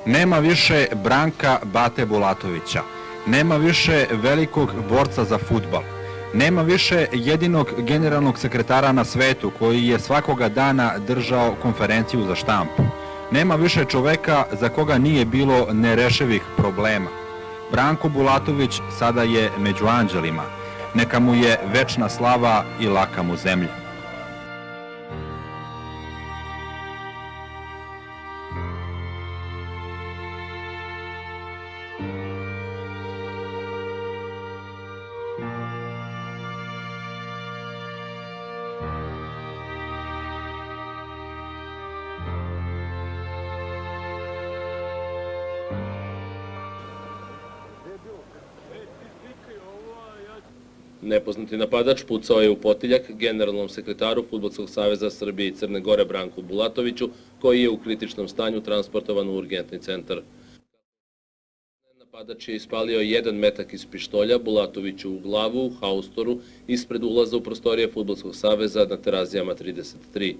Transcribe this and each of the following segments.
Nema više Branka Bate Bulatovića. Nema više velikog borca za fudbal. Nema više jedinog generalnog sekretara na svetu koji je svakoga dana držao konferenciju za štampu. Nema više čoveka za koga nije bilo nerešivih problema. Branko Bulatović sada je među anđelima. Neka mu je večna slava i laka mu zemlja. Nepoznati napadač pucao je u potiljak generalnom sekretaru Fudbalskog saveza Srbije i Crne Gore Branku Bulatoviću, koji je u kritičnom stanju transportovan u urgentni centar. Napadač je ispalio jedan metak iz pištolja Bulatoviću u glavu u haustoru ispred ulaza u prostorije Fudbalskog saveza na Terazijama 33.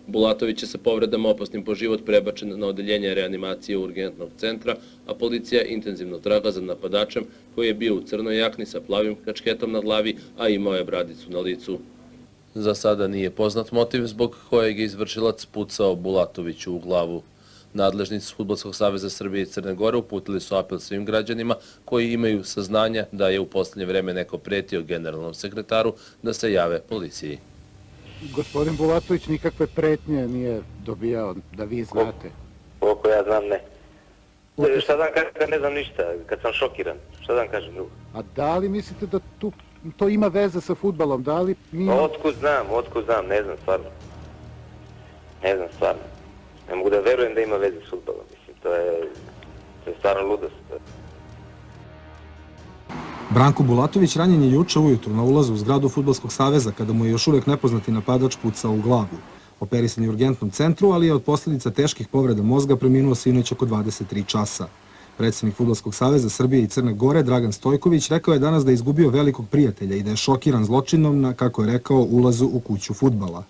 Bulatović je sa povredama opasnim po život prebačen na odeljenje reanimacije urgentnog centra, a policija intenzivno traga za napadačem koji je bio u crnoj jakni sa plavim kačketom na glavi, a imao je bradicu na licu. Za sada nije poznat motiv zbog kojeg je izvršilac pucao Bulatoviću u glavu. Nadležnici Fudbalskog saveza Srbije i Crne Gore uputili su apel svim građanima koji imaju saznanja da je u posljednje vreme neko pretio generalnom sekretaru da se jave policiji. Gospodin Bulatović nikakve pretnje nije dobijao, da vi znate. Koliko ja znam, ne. Šta da vam kažem kad ne znam ništa, kad sam šokiran? Šta da vam kažem drugo? A da li mislite da to ima veze sa fudbalom? Da li mi... Otkud znam, ne znam stvarno. Ne znam stvarno. Ne mogu da verujem da ima veze s fudbalom, mislim, to je stvarno ludost. Branko Bulatović ranjen je juče ujutru na ulazu u zgradu Fudbalskog saveza kada mu je još uvek nepoznati napadač pucao u glavu. Operisan je u urgentnom centru, ali je od posljedica teških povreda mozga preminuo sinoć oko 23 časa. Predsjednik Fudbalskog saveza Srbije i Crne Gore Dragan Stojković rekao je danas da je izgubio velikog prijatelja i da je šokiran zločinom na, kako je rekao, ulazu u kuću fudbala.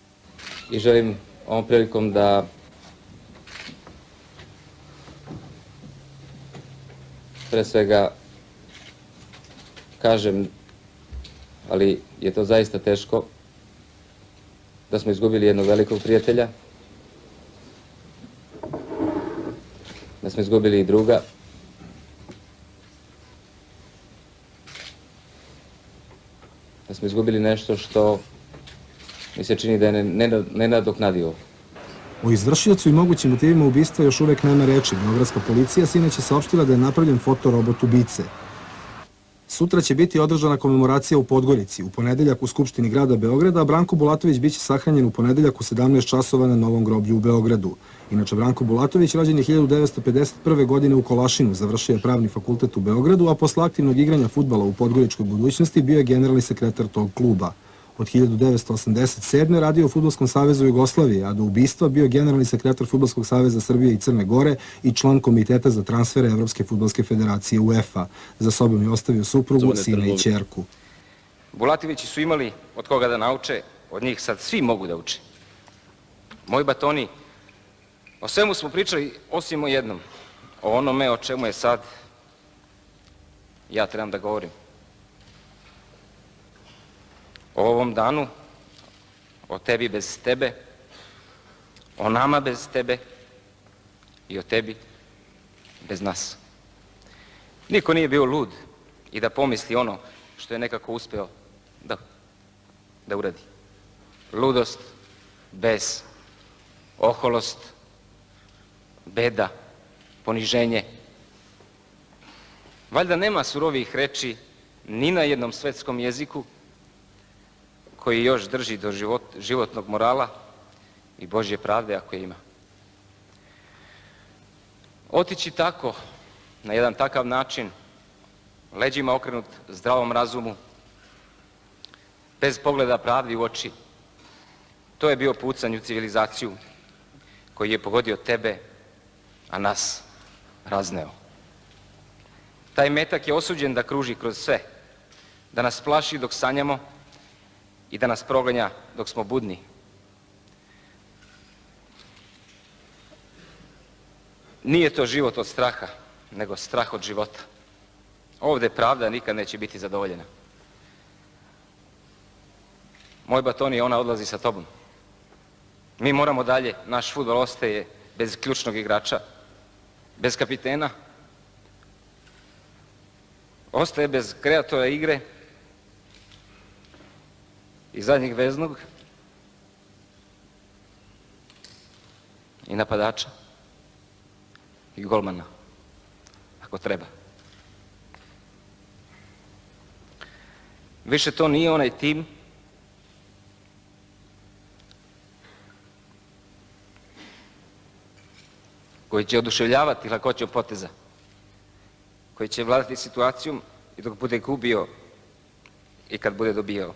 I želim ovom prilikom da pre svega kažem, ali je to zaista teško, da smo izgubili jednog velikog prijatelja, da smo izgubili i druga, da smo izgubili nešto što mi se čini da je nenadoknadivo. O izvršiocu i mogućim motivima ubistva još uvek nema reči. Beogradska policija sinoć je saopštila da je napravljen fotorobot ubice. Sutra će biti održana komemoracija u Podgorici, u ponedeljak u Skupštini grada Beograda, a Branko Bulatović biće sahranjen u ponedeljak u 17 časova na Novom groblju u Beogradu. Inače, Branko Bulatović rođen je 1951. godine u Kolašinu, završio je pravni fakultet u Beogradu, a posle aktivnog igranja fudbala u podgoričkoj budućnosti bio je generalni sekretar tog kluba. Od 1987. radio u Fudbalskom savezu Jugoslavije, a do ubistva bio generalni sekretar Fudbalskog saveza Srbije i Crne Gore i član komiteta za transfere Evropske fudbalske federacije UEFA. Za sobom je ostavio suprugu, sina i ćerku. Bulatovići su imali od koga da nauče, od njih sad svi mogu da uče. Moji batoni, o svemu smo pričali osim o jednom, o onome o čemu je sad ja trebam da govorim. O ovom danu, o tebi bez tebe, o nama bez tebe i o tebi bez nas. Niko nije bio lud i da pomisli ono što je nekako uspeo da uradi. Ludost, bes, oholost, beda, poniženje. Valjda nema surovijih reči ni na jednom svetskom jeziku koji još drži do životnog morala i Božje pravde ako je ima. Otići tako, na jedan takav način, leđima okrenut zdravom razumu, bez pogleda pravdi u oči, to je bio pucanj u civilizaciju koji je pogodio tebe, a nas razneo. Taj metak je osuđen da kruži kroz sve, da nas plaši dok sanjamo i da nas proganja dok smo budni. Nije to život od straha, nego strah od života. Ovde pravda nikad neće biti zadovoljena. Moj Batoni, ona odlazi sa tobom. Mi moramo dalje, naš fudbal ostaje bez ključnog igrača, bez kapitena, ostaje bez kreatora igre i zadnjeg veznog i napadača i golmana, ako treba. Više to nije onaj tim koji će oduševljavati lakoćom poteza, koji će vladati situacijom i dok bude gubio i kad bude dobijao.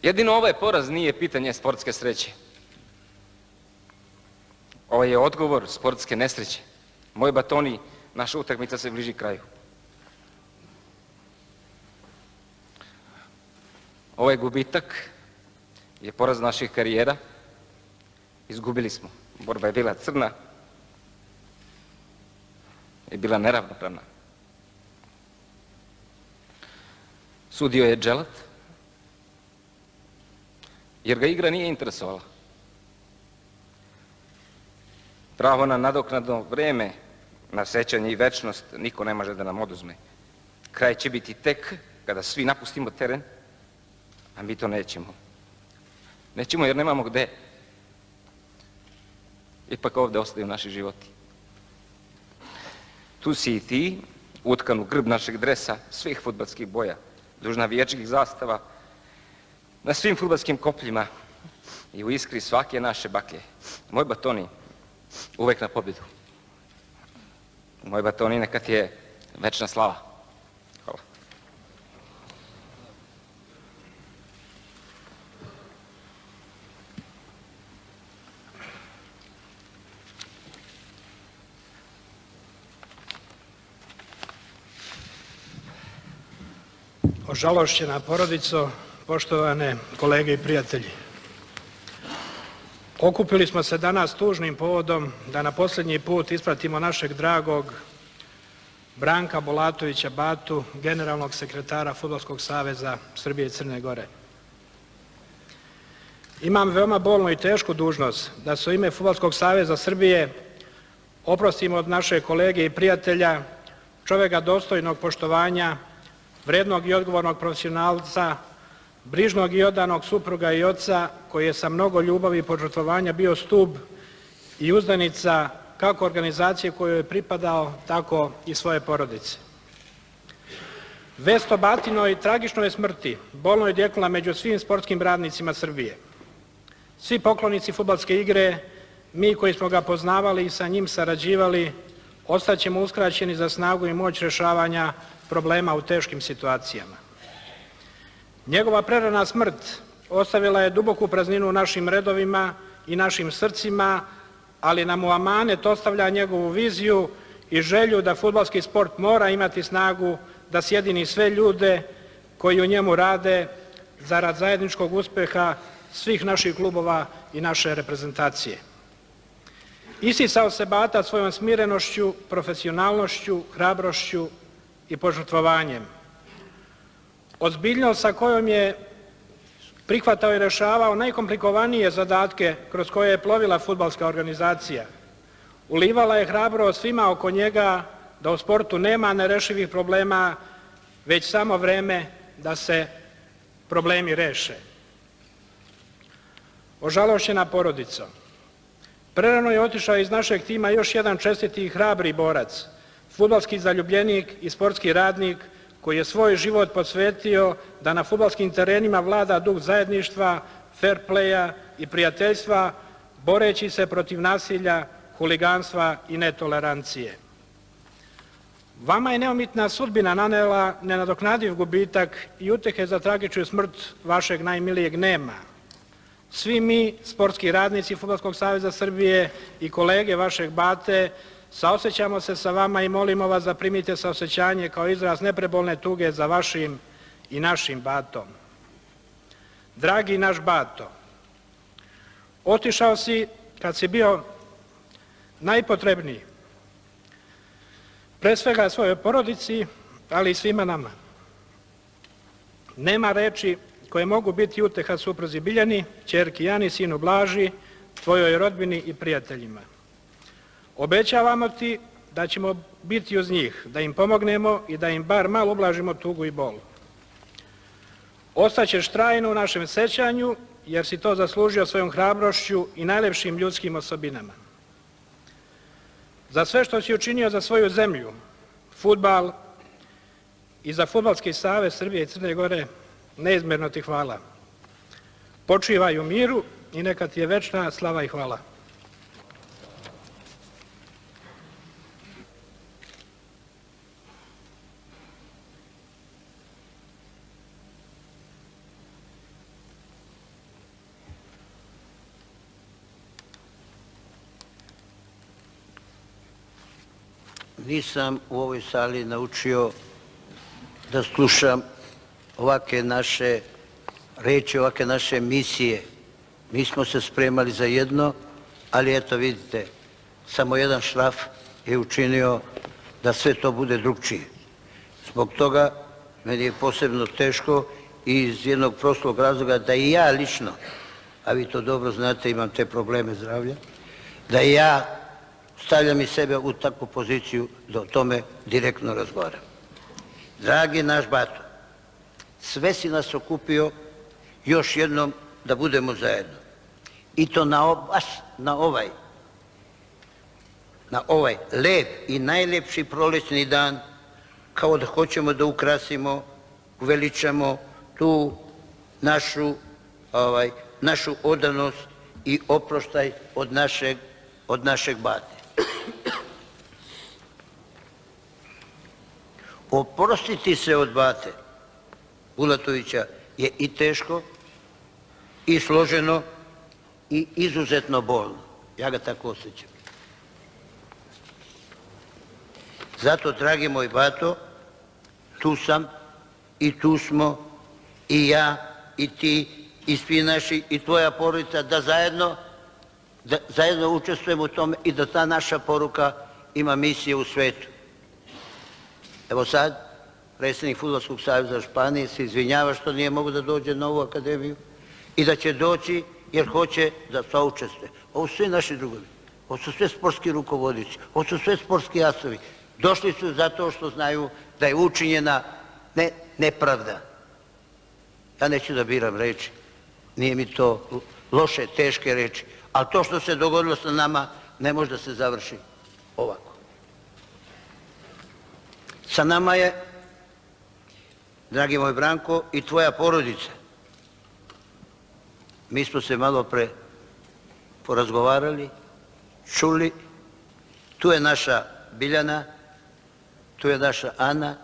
Jedino ovaj poraz nije pitanje sportske sreće. Ovo je odgovor sportske nesreće. Moj Batoni, naša utakmica se bliži kraju. Ovaj gubitak je poraz naših karijera. Izgubili smo. Borba je bila crna i bila neravnopravna. Sudio je dželat, jer ga igra nije interesovala. Pravo na nadoknadno vreme, na sećanje i večnost niko ne može da nam oduzme. Kraj će biti tek kada svi napustimo teren, a mi to nećemo. Nećemo jer nemamo gde. Ipak ovde ostaju naši životi. Tu si i ti, utkan u grb našeg dresa, svih fudbalskih boja, duž navijačkih zastava, na svim fudbalskim kopljima i u iskri svake naše baklje. Moj Batoni, uvek na pobjedu. Moj Batoni, neka ti je večna slava. Hvala. Ožalošćena porodico, poštovane kolege i prijatelji. Okupili smo se danas tužnim povodom da na posljednji put ispratimo našeg dragog Branka Bulatovića Batu, generalnog sekretara Fudbalskog saveza Srbije i Crne Gore. Imam veoma bolnu i tešku dužnost da se u ime Fudbalskog saveza Srbije oprostimo od našeg kolege i prijatelja, čoveka dostojnog poštovanja, vrednog i odgovornog profesionalca, brižnog i odanog supruga i oca, koji je sa mnogo ljubavi i požrtvovanja bio stub i uzdanica kako organizacije kojoj je pripadao, tako i svoje porodice. Vest o Batinoj tragičnoj smrti bolno je odjeknula među svim sportskim radnicima Srbije. Svi poklonici fudbalske igre, mi koji smo ga poznavali i sa njim sarađivali, ostaćemo uskraćeni za snagu i moć rešavanja problema u teškim situacijama. Njegova prerana smrt ostavila je duboku prazninu u našim redovima i našim srcima, ali nam u amanet ostavlja njegovu viziju i želju da fudbalski sport mora imati snagu da sjedini sve ljude koji u njemu rade zarad zajedničkog uspeha svih naših klubova i naše reprezentacije. Isticao se Bata svojom smirenošću, profesionalnošću, hrabrošću i požrtvovanjem. Ozbiljnost sa kojom je prihvatao i rešavao najkomplikovanije zadatke kroz koje je plovila fudbalska organizacija, ulivala je hrabrost svima oko njega da u sportu nema nerešivih problema, već samo vreme da se problemi reše. Ožalošćena porodico, prerano je otišao iz našeg tima još jedan čestiti i hrabri borac, fudbalski zaljubljenik i sportski radnik koji je svoj život posvetio da na fudbalskim terenima vlada duh zajedništva, fair playa i prijateljstva, boreći se protiv nasilja, huliganstva i netolerancije. Vama je neumitna sudbina nanela nenadoknadiv gubitak i utehe za tragičnu smrt vašeg najmilijeg nema. Svi mi, sportski radnici Fudbalskog saveza Srbije i kolege vašeg Bate, saosećamo se sa vama i molimo vas da primite saosećanje kao izraz neprebolne tuge za vašim i našim Batom. Dragi naš Bato, otišao si kad si bio najpotrebniji. Pre svega svojoj porodici, ali i svima nama. Nema reči koje mogu biti uteha supruzi Biljani, ćerki Jani, sinu Blaži, tvojoj rodbini i prijateljima. Obećavamo ti da ćemo biti uz njih, da im pomognemo i da im bar malo ublažimo tugu i bol. Ostaćeš trajno u našem sećanju, jer si to zaslužio svojom hrabrošću i najlepšim ljudskim osobinama. Za sve što si učinio za svoju zemlju, fudbal i za Fudbalski savez Srbije i Crne Gore, neizmjerno ti hvala. Počivaj u miru i neka ti je večna slava i hvala. Nisam u ovoj sali naučio da slušam ovake naše reči, ovake naše misije. Mi smo se spremali za jedno, ali eto vidite, samo jedan šraf je učinio da sve to bude drugčije. Zbog toga meni je posebno teško i iz jednog prostog razloga da i ja lično, a vi to dobro znate, imam te probleme zdravlja, da i ja stavljam i sebe u takvu poziciju da o tome direktno razgovaram. Dragi naš Bato, sve si nas okupio još jednom da budemo zajedno. I to baš na ovaj lep i najlepši prolećni dan, kao da hoćemo da ukrasimo, uveličamo tu našu odanost i oproštaj od našeg Bate. Oprostiti se od Bate Bulatovića je i teško, i složeno, i izuzetno bolno. Ja ga tako osjećam. Zato, dragi moj Bato, tu sam i tu smo, i ja, i ti, i svi naši, i tvoja porodica, da zajedno učestvujemo u tome i da ta naša poruka ima misije u svetu. Evo sad, predsjednik Fudbalskog saveza Španije se izvinjava što nije mogo da dođe na ovu akademiju i da će doći jer hoće da saučestvuje. Ovo su svi naši drugovi, ovo su sve sportski rukovodiči, ovo su sve sportski asovi. Došli su zato što znaju da je učinjena nepravda. Ja neću da biram reči, nije mi to loše, teške reči, ali to što se dogodilo sa nama ne može da se završi ovako. Sa nama je, dragi moj Branko, i tvoja porodica. Mi smo se malo pre porazgovarali, čuli, tu je naša Biljana, tu je naša Ana,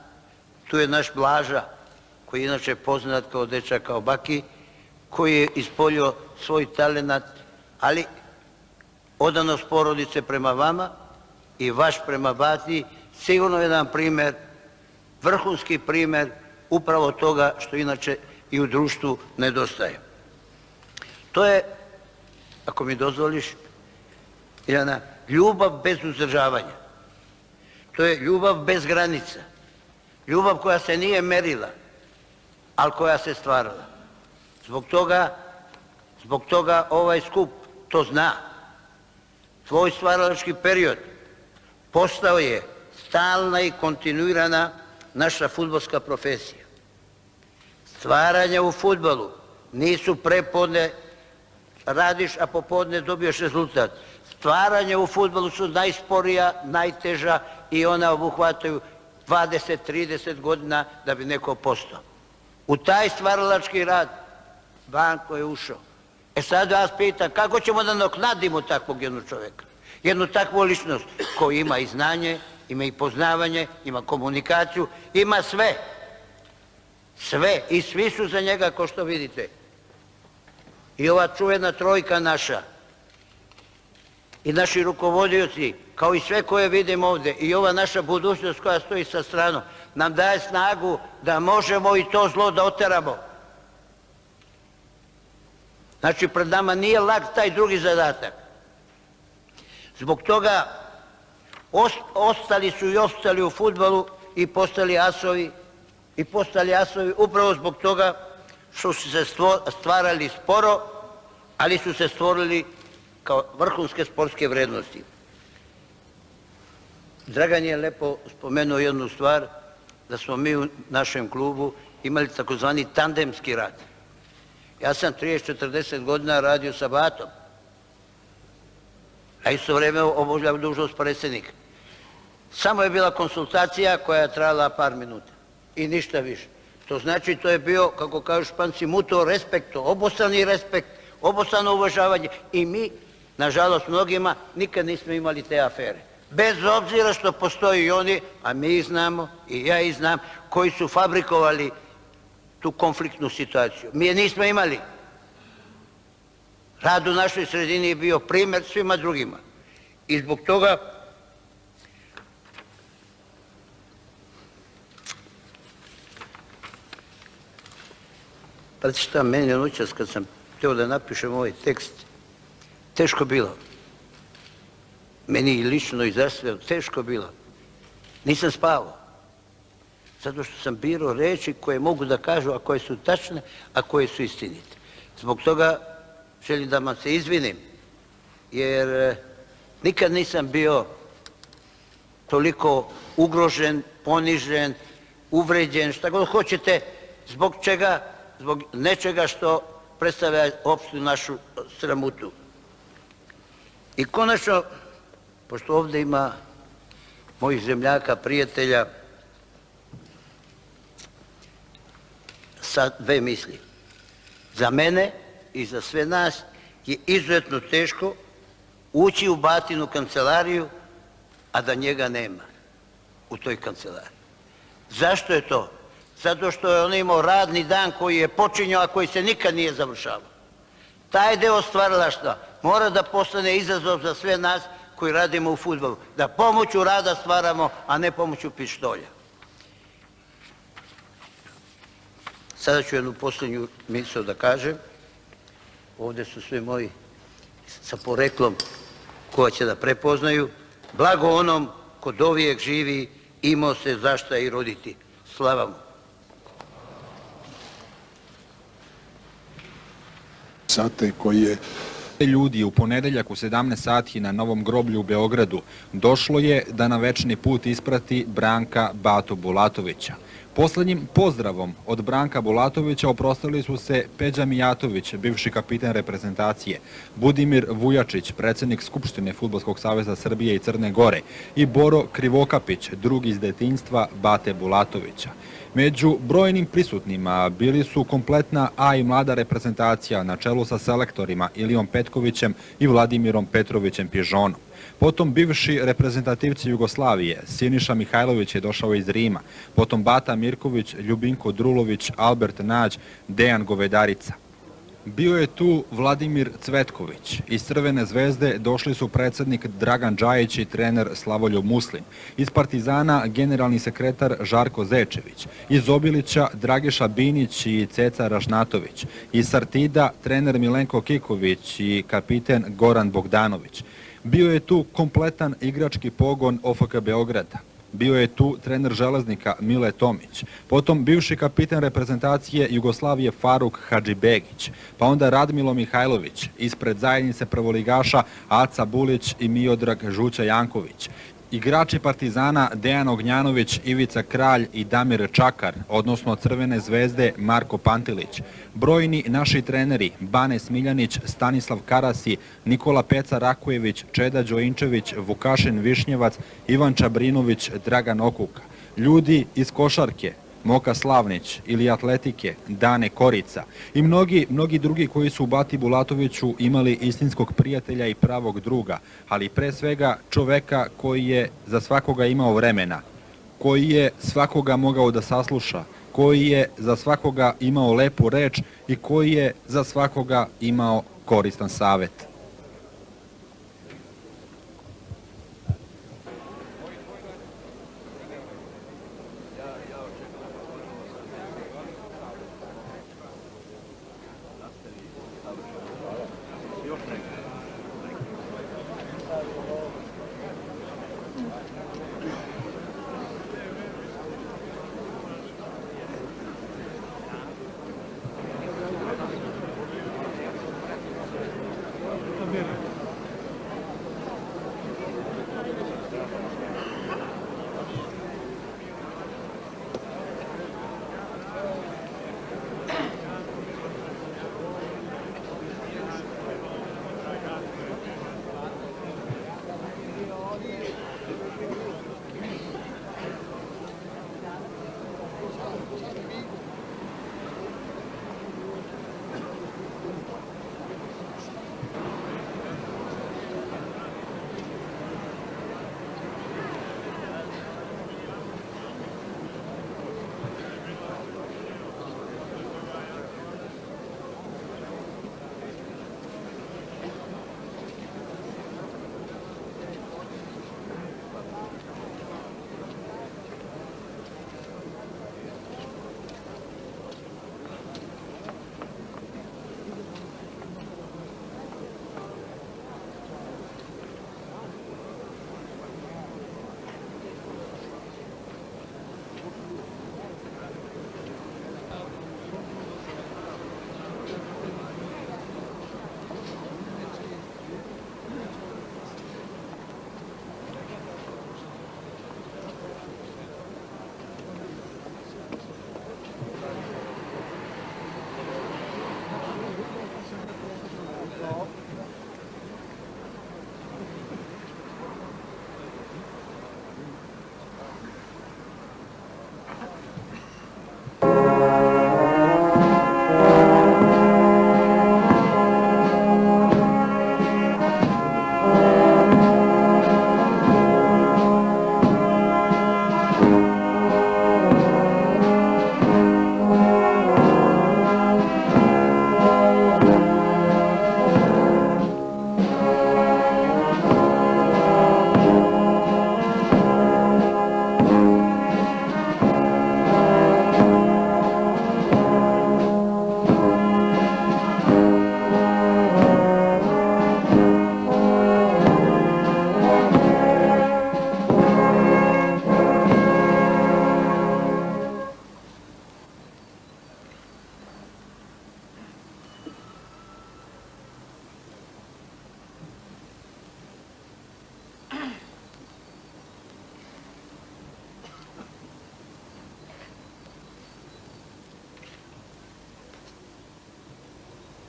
tu je naš Blaža, koji je inače poznat kao dečak, kao Baki, koji je ispoljio svoj talenat, ali odanost porodice prema vama i vaš prema Bati, sigurno jedan primer, vrhunski primer upravo toga što inače i u društvu nedostaje. To je, ako mi dozvoliš, Iljana, ljubav bez uzdržavanja. To je ljubav bez granica. Ljubav koja se nije merila, ali koja se stvarala. Zbog toga ovaj skup to zna. Tvoj stvaralački period postao je stalna i kontinuirana naša fudbalska profesija. Stvaranja u fudbalu nisu prepodne radiš, a popodne dobiješ rezultat. Stvaranja u fudbalu su najsporija, najteža i ona obuhvataju 20-30 godina da bi neko postao. U taj stvaralački rad Branko je ušao. Sad vas pitam, kako ćemo da nadoknadimo takvog jednog čovjeka? Jednu takvu ličnost koja ima i znanje, ima i poznavanje, ima komunikaciju, ima sve. Sve. I svi su za njega, kao što vidite. I ova čuvena trojka naša, i naši rukovodioci, kao i sve koje vidimo ovdje, i ova naša budućnost koja stoji sa stranom, nam daje snagu da možemo i to zlo da oteramo. Znači, pred nama nije lak taj drugi zadatak. Zbog toga ostali su i ostali u fudbalu i postali asovi upravo zbog toga što su se stvarali sporo, ali su se stvorili kao vrhunske sportske vrednosti. Dragan je lepo spomenuo jednu stvar, da smo mi u našem klubu imali takozvani tandemski rad. Ja sam 30-40 godina radio sa Batom, a isto vreme obavljao dužnost predsjednika. Samo je bila konsultacija koja je trajala par minuta i ništa više. To znači to je bio, kako kažu Španci, mutuo respekto, obostrani respekt, obostrano uvažavanje i mi, nažalost mnogima, nikad nismo imali te afere. Bez obzira što postoji i oni, a mi ih znamo, i ja ih znam, koji su fabrikovali tu konfliktnu situaciju. Mi je nismo imali. Rad u našoj sredini je bio primjer svima drugima. I zbog toga pa šta meni noćas kad sam htio da napišem ovaj tekst, teško bilo. Meni i lično i zdravstveno teško bilo. Nisam spavao. Zato što sam birao reči koje mogu da kažu, a koje su tačne, a koje su istinite. Zbog toga želim da vam se izvinim, jer nikad nisam bio toliko ugrožen, ponižen, uvređen, šta god hoćete, zbog čega? Zbog nečega što predstavlja opštu našu sramutu. I konačno, pošto ovdje ima mojih zemljaka, prijatelja, sa dve misli. Za mene i za sve nas je izuzetno teško ući u Batinu kancelariju, a da njega nema u toj kancelariji. Zašto je to? Zato što je on imao radni dan koji je počinjao, a koji se nikad nije završavao. Taj deo stvaralaštva mora da postane izazov za sve nas koji radimo u fudbalu. Da pomoću rada stvaramo, a ne pomoću pištolja. Sada ću jednu posljednju misao da kažem. Ovdje su svi moji sa poreklom koja će da prepoznaju. Blago onom ko dovijek živi, imao se zašta i roditi. Slava mu. Sate koji je ljudi u ponedeljak u 17 sati na Novom groblju u Beogradu došlo je da na večni put isprati Branka Batu Bulatovića. Poslednjim pozdravom od Branka Bulatovića oprostili su se Peđa Mijatović, bivši kapiten reprezentacije, Budimir Vujačić, predsjednik Skupštine Fudbalskog saveza Srbije i Crne Gore i Boro Krivokapić, drug iz detinjstva Bate Bulatovića. Među brojnim prisutnima bili su kompletna A i mlada reprezentacija na čelu sa selektorima Ilijom Petkovićem i Vladimirom Petrovićem Pježonom. Potom bivši reprezentativci Jugoslavije, Siniša Mihajlović je došao iz Rima, potom Bata Mirković, Ljubinko Drulović, Albert Nađ, Dejan Govedarica. Bio je tu Vladimir Cvetković. Iz Crvene zvezde došli su predsjednik Dragan Džajić i trener Slavoljub Muslin. Iz Partizana generalni sekretar Žarko Zečević. Iz Obilića Dragiša Binić i Ceca Rašnatović. Iz Sartida trener Milenko Kiković i kapiten Goran Bogdanović. Bio je tu kompletan igrački pogon OFK Beograda. Bio je tu trener Železnika Mile Tomić, potom bivši kapiten reprezentacije Jugoslavije Faruk Hadžibegić, pa onda Radmilo Mihajlović, ispred zajednice prvoligaša Aca Bulić i Miodrag Žuća Janković, igrači Partizana Dejan Ognjanović, Ivica Kralj i Damir Čakar, odnosno Crvene zvezde Marko Pantilić, brojni naši treneri Bane Smiljanić, Stanislav Karasi, Nikola Peca Rakojević, Čeda Đojinčević, Vukašin Višnjevac, Ivan Čabrinović, Dragan Okuka, ljudi iz košarke, Moka Slavnić ili atletike, Dane Korica i mnogi drugi koji su u Bati Bulatoviću imali istinskog prijatelja i pravog druga, ali pre svega čoveka koji je za svakoga imao vremena, koji je svakoga mogao da sasluša, koji je za svakoga imao lepu reč i koji je za svakoga imao koristan savet.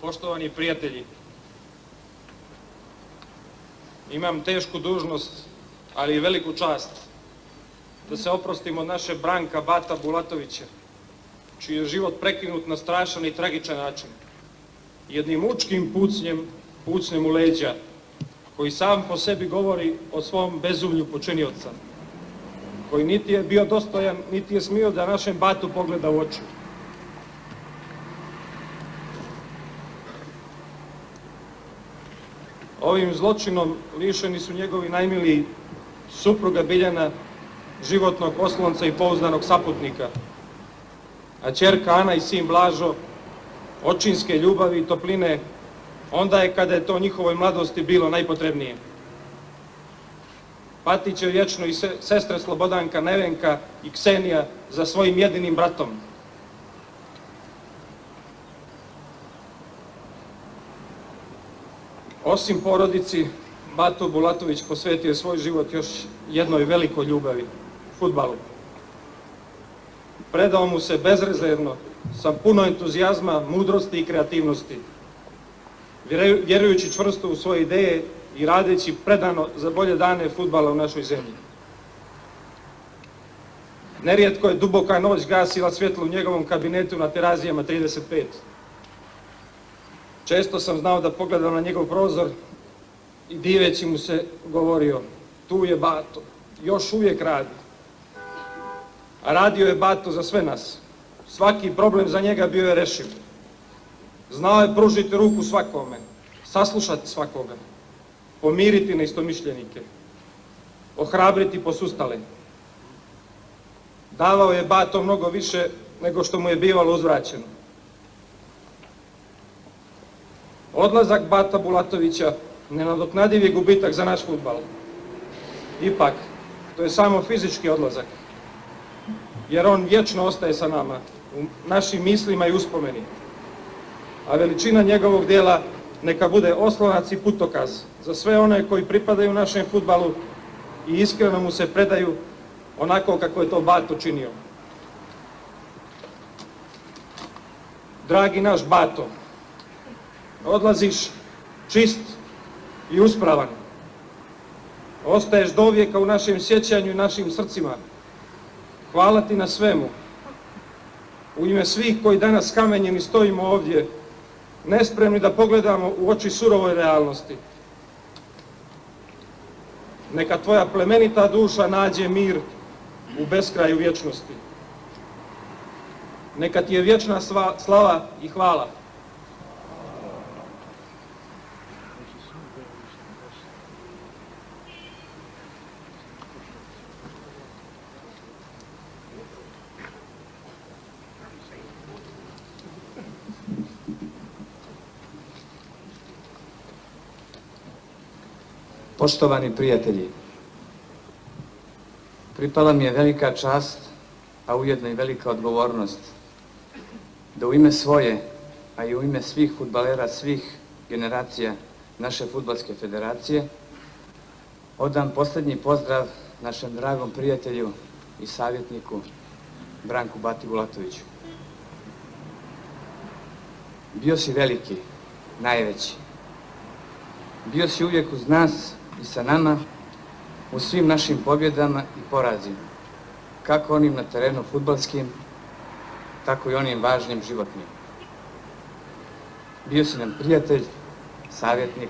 Poštovani prijatelji, imam tešku dužnost, ali i veliku čast da se oprostim od naše Branka Bata Bulatovića, čiji je život prekinut na strašan i tragičan način. Jednim mučkim pucnjem u leđa, koji sam po sebi govori o svom bezumlju počinioca, koji niti je bio dostojan, niti je smio da našem Batu pogleda u oči. Ovim zločinom lišeni su njegovi najmiliji supruga Biljana, životnog oslonca i pouzdanog saputnika, a ćerka Ana i sin Blažo, očinske ljubavi i topline, onda je kada je to njihovoj mladosti bilo najpotrebnije. Patit će vječno i sestre Slobodanka, Nevenka i Ksenija za svojim jedinim bratom. Osim porodici, Bato Bulatović posvetio je svoj život još jednoj velikoj ljubavi, fudbalu. Predao mu se bezrezervno, sa puno entuzijazma, mudrosti i kreativnosti, vjerujući čvrsto u svoje ideje i radeći predano za bolje dane fudbala u našoj zemlji. Nerijetko je duboka noć gasila svjetlo u njegovom kabinetu na Terazijama 35. Često sam znao da pogledam na njegov prozor i diveći mu se govorio: tu je Bato, još uvijek radi. A radio je Bato za sve nas. Svaki problem za njega bio je rešiv. Znao je pružiti ruku svakome, saslušati svakoga, pomiriti neistomišljenike, ohrabriti posustale. Davao je Bato mnogo više nego što mu je bivalo uzvraćeno. Odlazak Bata Bulatovića nenadoknadiv je gubitak za naš fudbal. Ipak, to je samo fizički odlazak, jer on vječno ostaje sa nama, u našim mislima i uspomeni. A veličina njegovog dijela neka bude oslonac i putokaz za sve one koji pripadaju našem fudbalu i iskreno mu se predaju onako kako je to Bato činio. Dragi naš Bato, odlaziš čist i uspravan. Ostaješ dovijeka u našem sjećanju i našim srcima. Hvala ti na svemu. U ime svih koji danas kamenjeni stojimo ovdje, nespremni da pogledamo u oči surovoj realnosti. Neka tvoja plemenita duša nađe mir u beskraju vječnosti. Neka ti je vječna slava i hvala. Poštovani prijatelji, pripala mi je velika čast, a ujedno i velika odgovornost, da u ime svoje, a i u ime svih fudbalera, svih generacija naše Fudbalske federacije, odam posljednji pozdrav našem dragom prijatelju i savjetniku Branku Bati Bulatoviću. Bio si veliki, najveći. Bio si uvijek uz nas i sa nama u svim našim pobjedama i porazima, kako onim na terenu fudbalskim, tako i onim važnim životnim. Bio si nam prijatelj, savjetnik,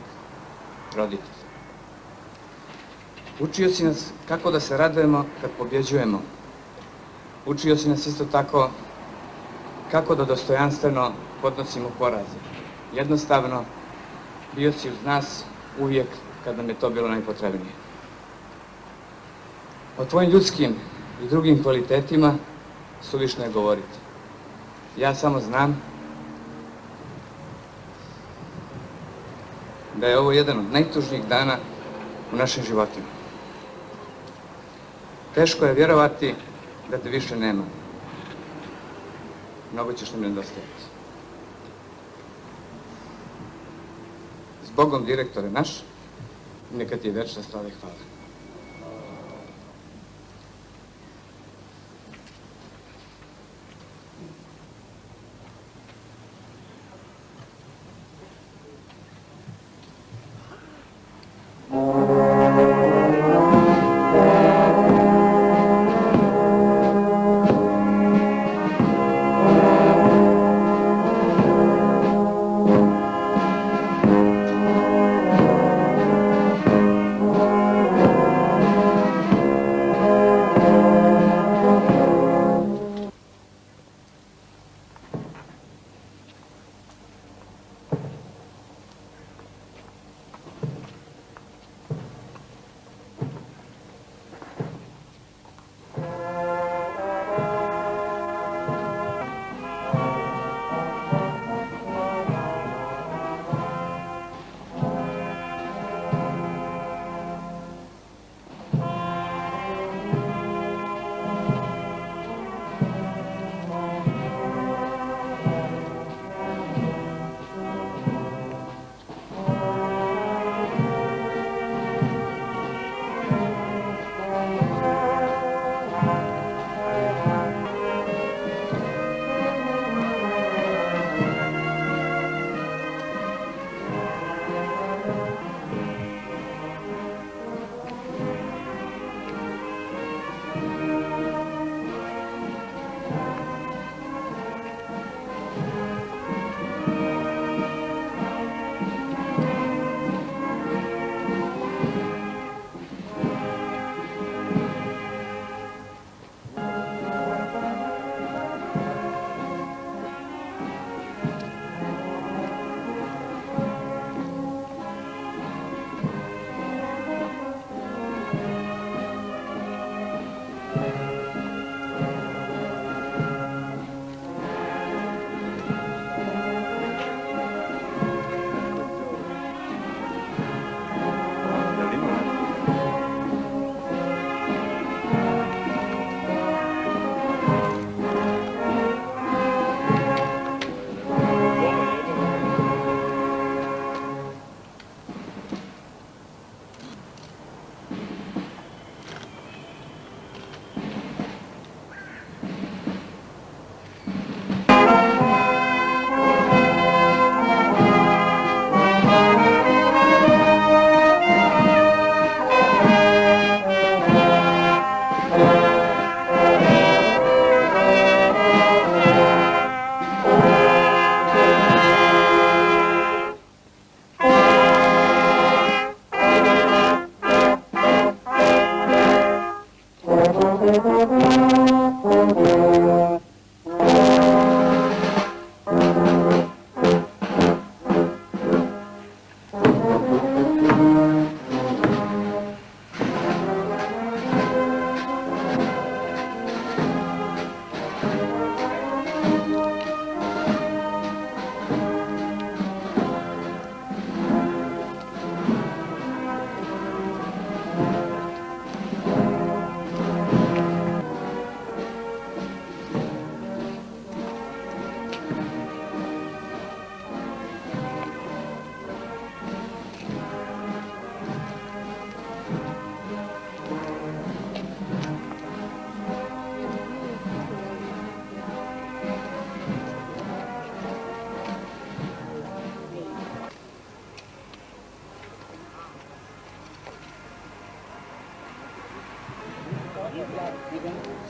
roditelj. Učio si nas kako da se radujemo kad pobjeđujemo. Učio si nas isto tako kako da dostojanstveno podnosimo poraze. Jednostavno, bio si uz nas uvijek kad nam je to bilo najpotrebnije. O tvojim ljudskim i drugim kvalitetima suvišno je govoriti. Ja samo znam da je ovo jedan od najtužnijih dana u našim životima. Teško je vjerovati da te više nema. Mnogo ćeš nam nedostajati. Zbogom, direktore naš, neka ti je večna slava i hvala.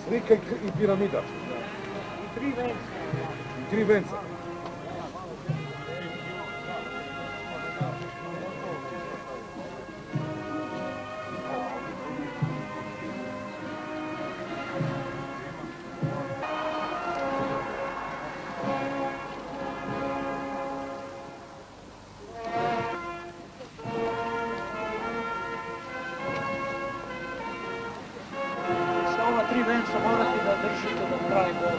Slika i piramida. I 3 venca. I 3 venca. Ova 3 venca morate da držite do kraja gola.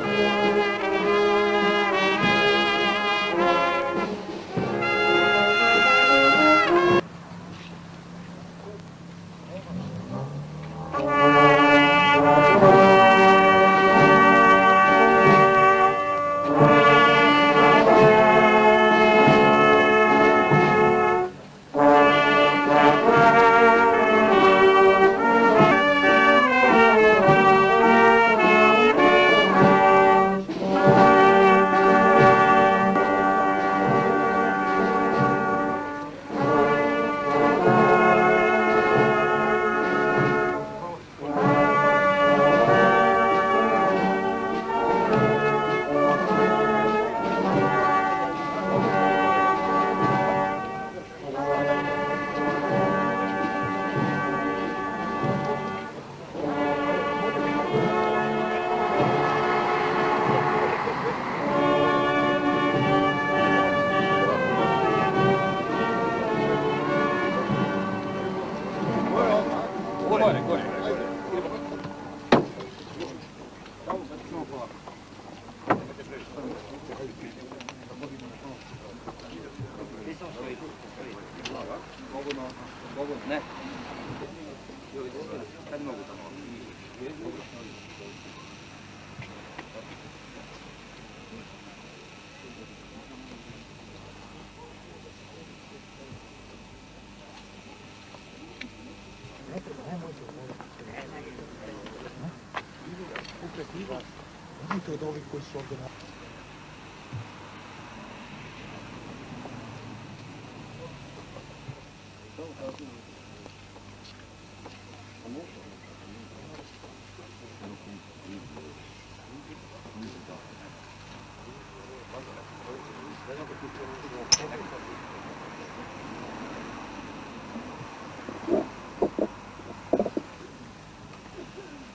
Od ovih koji su ovdje.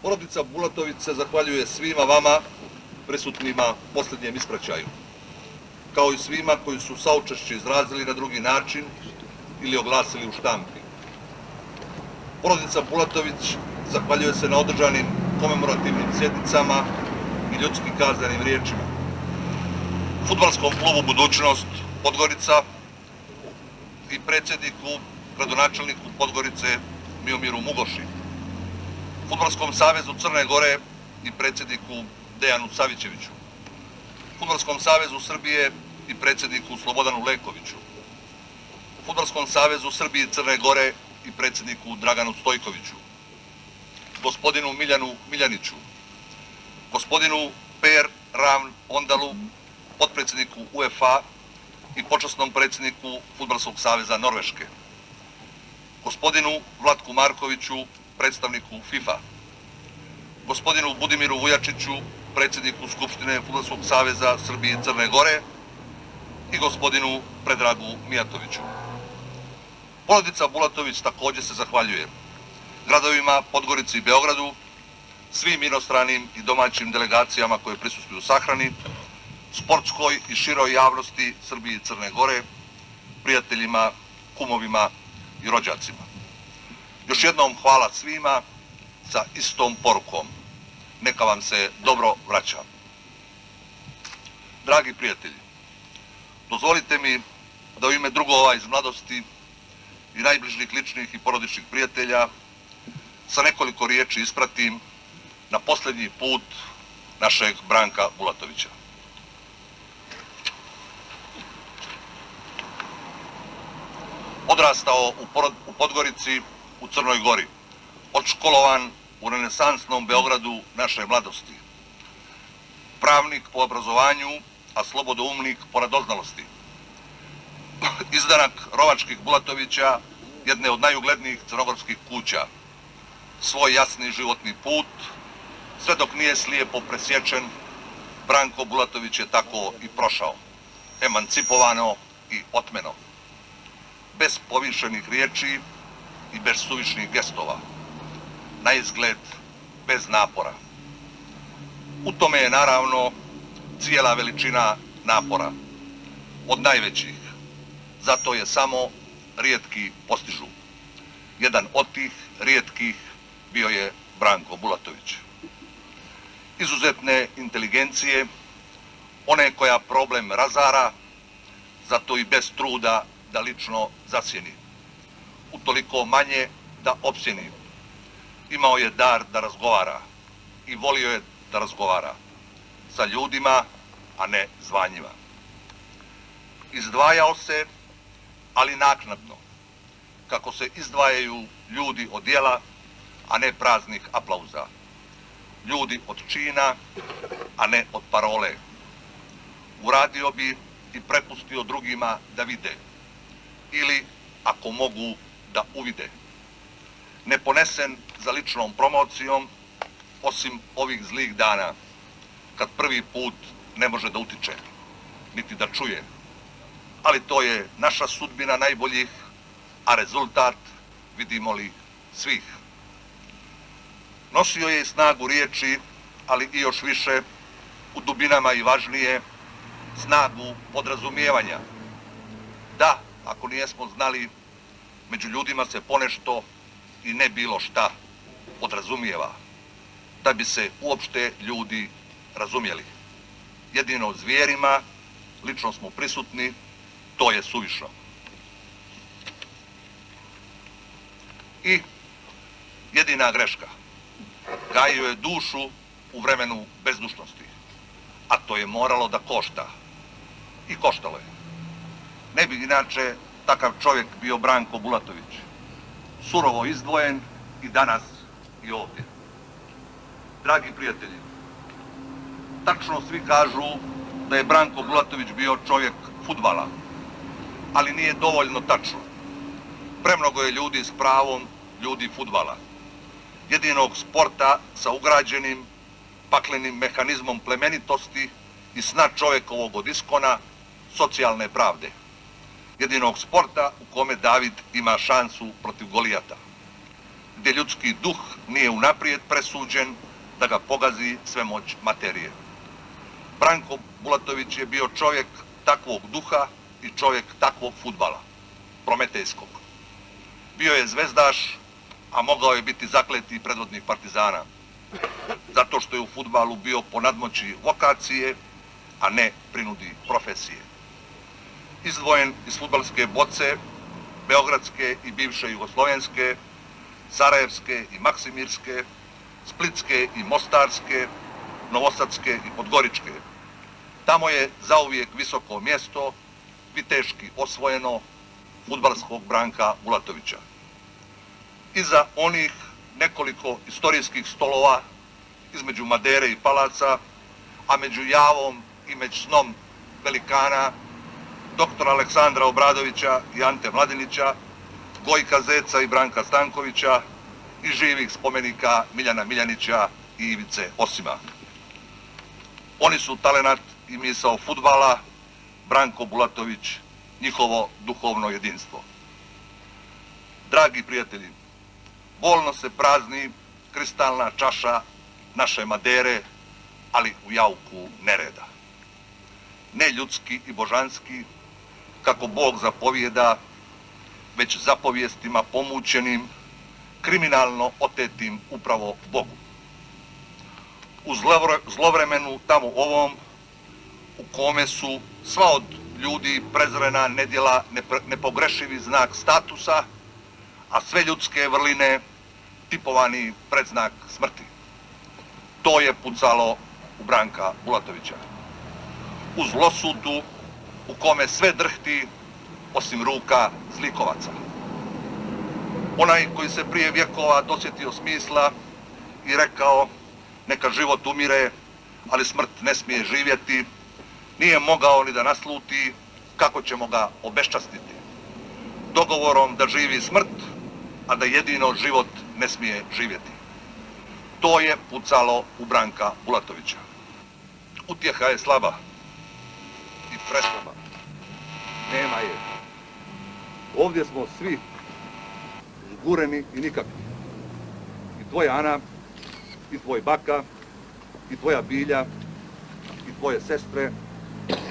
Porodica Bulatović se zahvaljuje svima vama prisutnima posljednjem ispraćaju, kao i svima koji su saučešće izrazili na drugi način ili oglasili u štampi. Porodica Bulatović zahvaljuje se na održanim komemorativnim sjednicama i ljudski kazanim riječima. Fudbalskom klubu Budućnost Podgorica i predsjedniku, gradonačelniku Podgorice Miomiru Mugoši, Fudbalskom savezu Crne Gore i predsjedniku Dejanu Savićeviću, Fudbalskom savezu Srbije i predsjedniku Slobodanu Lekoviću, Fudbalskom savezu Srbije i Crne Gore i predsjedniku Draganu Stojkoviću, gospodinu Miljanu Miljaniću, gospodinu Per Ravn Ondalu, potpredsjedniku UEFA i počasnom predsjedniku Fudbalskog saveza Norveške, gospodinu Vlatku Markoviću, predstavniku FIFA, gospodinu Budimiru Vujačiću, predsjedniku Skupštine Fudbalskog saveza Srbije i Crne Gore i gospodinu Predragu Mijatoviću. Porodica Bulatović također se zahvaljuje gradovima Podgorici i Beogradu, svim inostranim i domaćim delegacijama koje prisustvuju sahrani, sportskoj i široj javnosti Srbije i Crne Gore, prijateljima, kumovima i rođacima. Još jednom hvala svima sa istom porukom. Neka vam se dobro vraća. Dragi prijatelji, dozvolite mi da u ime drugova iz mladosti i najbližih ličnih i porodičnih prijatelja sa nekoliko riječi ispratim na posljednji put našeg Branka Bulatovića. Odrastao u Podgorici, u Crnoj Gori, odškolovan u renesansnom Beogradu naše mladosti. Pravnik po obrazovanju, a slobodoumnik po radoznalosti. Izdanak rovačkih Bulatovića, jedne od najuglednijih crnogorskih kuća. Svoj jasni životni put Sve dok nije slijepo presječen, Branko Bulatović je tako i prošao, emancipovano i otmeno, bez povišenih riječi i bez suvišnih gestova, na izgled bez napora. U tome je naravno cijela veličina napora, od najvećih, zato je samo rijetki postižu. Jedan od tih rijetkih bio je Branko Bulatović. Izuzetne inteligencije, one koja problem razara, zato i bez truda da lično zasjeni. Utoliko manje da opsjeni. Imao je dar da razgovara i volio je da razgovara sa ljudima, a ne zvanjima. Izdvajao se, ali naknadno, kako se izdvajaju ljudi od djela, a ne praznih aplauza. Ljudi od čina, a ne od parole. Uradio bi i prepustio drugima da vide, ili, ako mogu, da uvide. Ne ponesen za ličnom promocijom, osim ovih zlih dana, kad prvi put ne može da utiče, niti da čuje. Ali to je naša sudbina najboljih, a rezultat, vidimo li, svih. Nosio je i snagu riječi, ali i još više, u dubinama i važnije, snagu podrazumijevanja. Da, ako nijesmo znali, među ljudima se ponešto i ne bilo šta podrazumijeva, da bi se uopšte ljudi razumjeli. Jedino zvijerima, lično smo prisutni, to je suvišno. I jedina greška. Gajio je dušu u vremenu bezdušnosti, a to je moralo da košta. I koštalo je. Ne bi inače takav čovjek bio Branko Bulatović. Surovo izdvojen i danas i ovdje. Dragi prijatelji, tačno svi kažu da je Branko Bulatović bio čovjek fudbala, ali nije dovoljno tačno. Premnogo je ljudi s pravom ljudi fudbala. Jedinog sporta sa ugrađenim paklenim mehanizmom plemenitosti i sna čovjekovog od iskona, socijalne pravde. Jedinog sporta u kome David ima šansu protiv Golijata, gdje ljudski duh nije unaprijed presuđen da ga pogazi svemoć materije. Branko Bulatović je bio čovjek takvog duha i čovjek takvog fudbala, prometejskog. Bio je zvezdaš, a mogao je biti zakleti predvodnik Partizana, zato što je u fudbalu bio po nadmoći vokacije, a ne prinudi profesije. Izdvojen iz fudbalske boce, beogradske i bivše jugoslovenske, sarajevske i maksimirske, splitske i mostarske, novosadske i podgoričke. Tamo je zauvijek visoko mjesto, viteški osvojeno, fudbalskog Branka Bulatovića. Iza onih nekoliko istorijskih stolova između Madere i Palaca, a među javom i među snom velikana, doktora Aleksandra Obradovića i Ante Mladinića, Gojka Zeca i Branka Stankovića i živih spomenika Miljana Miljanića i Ivice Osima. Oni su talenat i misao fudbala, Branko Bulatović, njihovo duhovno jedinstvo. Dragi prijatelji, bolno se prazni kristalna čaša naše Madere, ali u jauku nereda. Ne ljudski i božanski, kako Bog zapovijeda, već zapovijestima pomućenim, kriminalno otetim upravo Bogu. U zlovremenu tamo ovom, u kome su sva od ljudi prezrena nedjela nepogrešivi znak statusa, a sve ljudske vrline tipovani predznak smrti. To je pucalo u Branka Bulatovića. U zlosudu u kome sve drhti osim ruka zlikovaca. Onaj koji se prije vjekova dosjetio smisla i rekao neka život umire, ali smrt ne smije živjeti, nije mogao ni da nasluti kako ćemo ga obeščastiti. Dogovorom da živi smrt, a da jedino život ne smije živjeti. To je pucalo u Branka Bulatovića. Utjeha je slaba i preslaba. Nema je. Ovdje smo svi zgureni i nikakvi. I tvoja Ana, i tvoj baka, i tvoja Bilja, i tvoje sestre,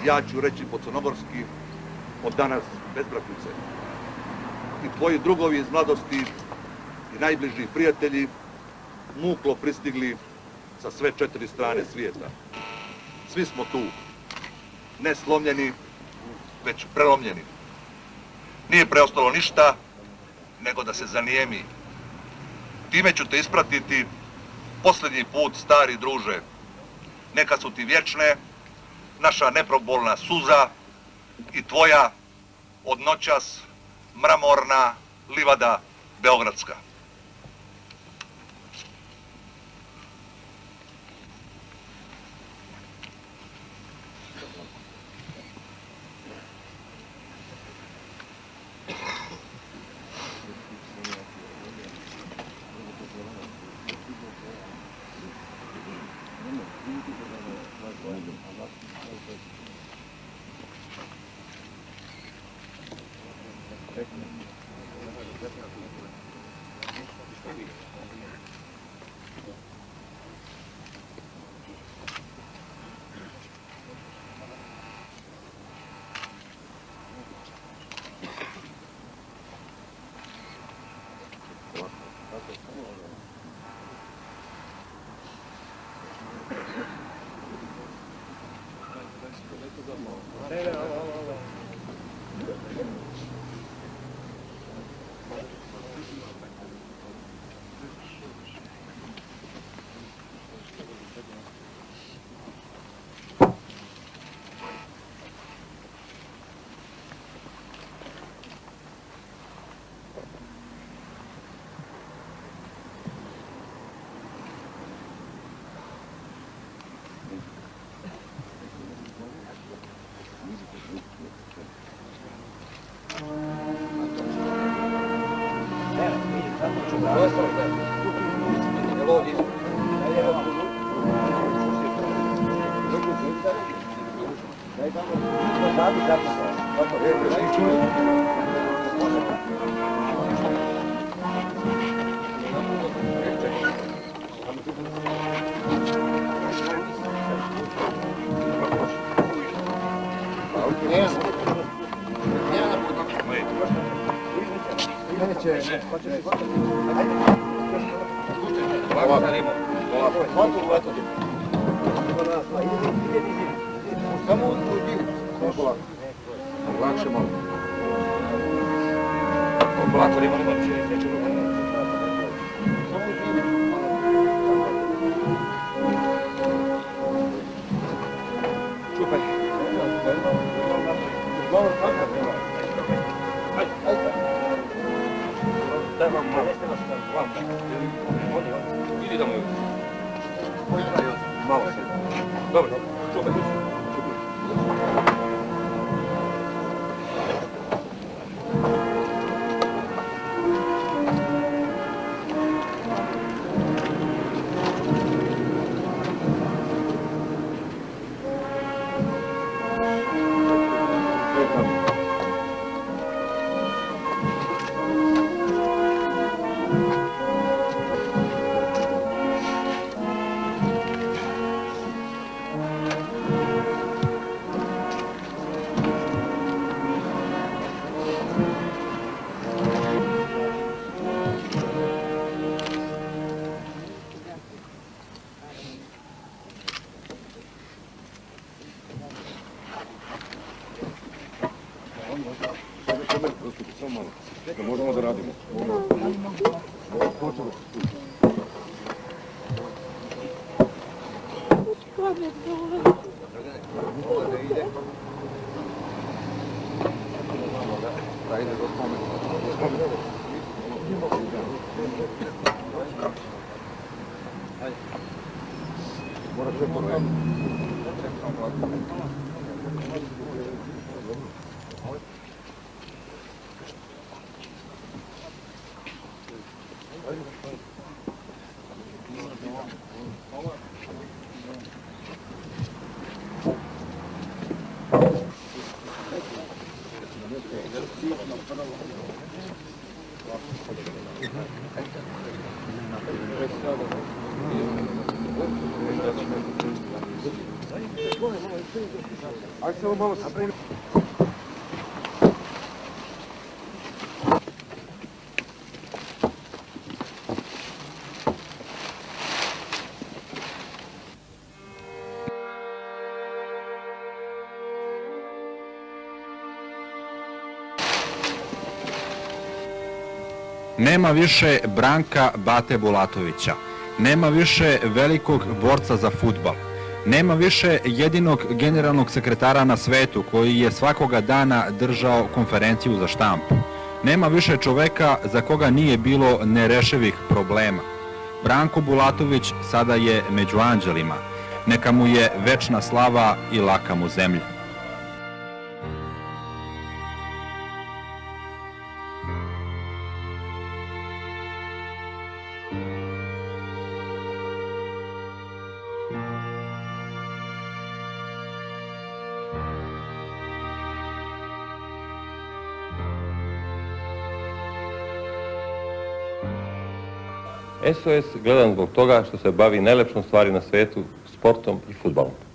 ja ću reći po crnogorski, od danas bezbratnice. I tvoji drugovi iz mladosti i najbliži prijatelji muklo pristigli sa sve 4 strane svijeta. Svi smo tu, ne slomljeni, već prelomljeni. Nije preostalo ništa, nego da se zanijemi. Time ću te ispratiti posljednji put, stari druže. Neka su ti vječne naša neprobolna suza i tvoja od noćas mramorna livada beogradska. Lakše malo. Kalkulator ima neće čupaj. Daj vam malo. Idi da mu malo se. Dobro, čupaj. Da možemo da radimo. Mora sve ponoviti. Nema više Branka Bate Bulatovića, nema više velikog borca za fudbal, nema više jedinog generalnog sekretara na svetu koji je svakoga dana držao konferenciju za štampu. Nema više čoveka za koga nije bilo nerešivih problema. Branko Bulatović sada je među anđelima. Neka mu je večna slava i laka mu zemlja. SOS gledam zbog toga što se bavi najlepšom stvari na svetu, sportom i fudbalom.